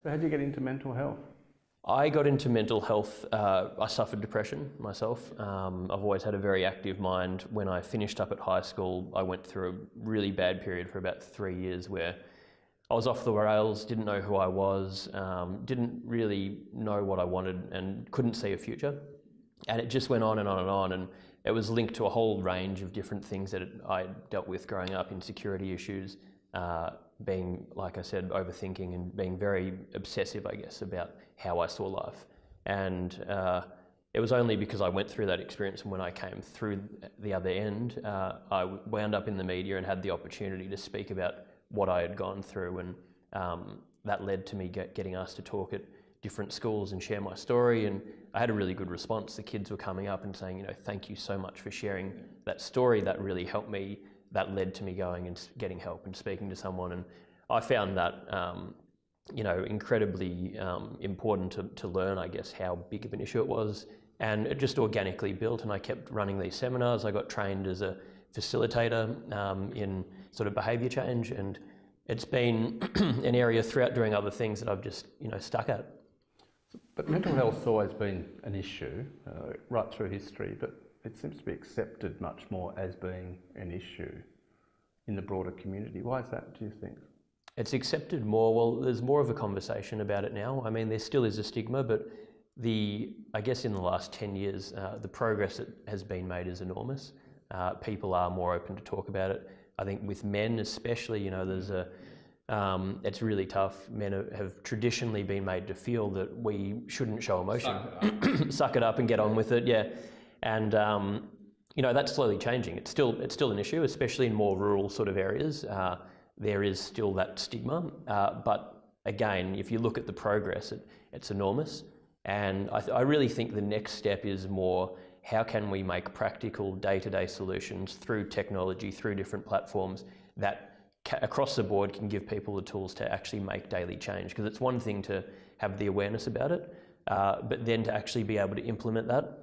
So how did you get into mental health? I got into mental health. I suffered depression myself. I've always had a very active mind. When I finished up at high school, I went through a really bad period for about 3 years where I was off the rails, didn't know who I was, didn't really know what I wanted and couldn't see a future. And it just went on and on and on. And it was linked to a whole range of different things that I dealt with growing up, insecurity issues, being, like I said, overthinking and being very obsessive, I guess, about how I saw life. And it was only because I went through that experience, and when I came through the other end, I wound up in the media and had the opportunity to speak about what I had gone through, and that led to me getting asked to talk at different schools and share my story, and I had a really good response. The kids were coming up and saying, thank you so much for sharing that story. That really helped me. That led to me going and getting help and speaking to someone, and I found that incredibly important to learn, I guess, how big of an issue it was, and it just organically built. And I kept running these seminars. I got trained as a facilitator in sort of behaviour change, and it's been an area throughout doing other things that I've just stuck at. But mental health's always been an issue right through history, but it seems to be accepted much more as being an issue in the broader community. Why is that, do you think? It's accepted more. Well, there's more of a conversation about it now. I mean, there still is a stigma, but I guess in the last 10 years, the progress that has been made is enormous. People are more open to talk about it. I think with men especially, it's really tough. Men have traditionally been made to feel that we shouldn't show emotion. Suck it up and get on with it, yeah. And that's slowly changing. It's still an issue, especially in more rural sort of areas. There is still that stigma, but again, if you look at the progress, it's enormous. And I really think the next step is more, how can we make practical day-to-day solutions through technology, through different platforms that across the board can give people the tools to actually make daily change. Because it's one thing to have the awareness about it, but then to actually be able to implement that,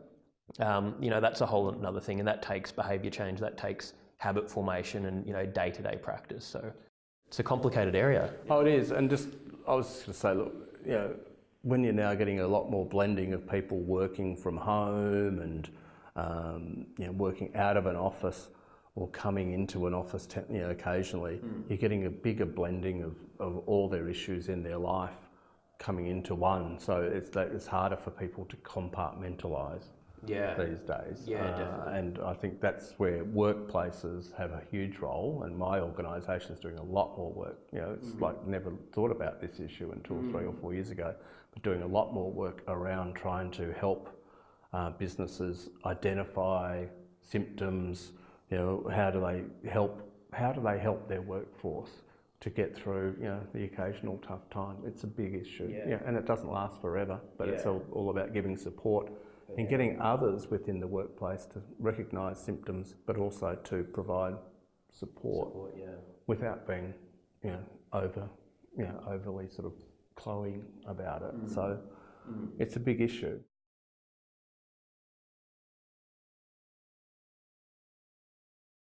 that's a whole another thing, and that takes behaviour change, that takes habit formation and day-to-day practice. So it's a complicated area. Oh, it is. And I was just going to say, look, when you're now getting a lot more blending of people working from home and working out of an office or coming into an office occasionally, you're getting a bigger blending of all their issues in their life coming into one. So it's harder for people to compartmentalize these days. Yeah, definitely. And I think that's where workplaces have a huge role, and my organisation is doing a lot more work. It's like never thought about this issue until 3 or 4 years ago, but doing a lot more work around trying to help businesses identify symptoms. How do they help their workforce to get through the occasional tough time. It's a big issue, and it doesn't last forever, but it's all about giving support and getting others within the workplace to recognise symptoms, but also to provide support without being overly sort of cloying about it. So it's a big issue.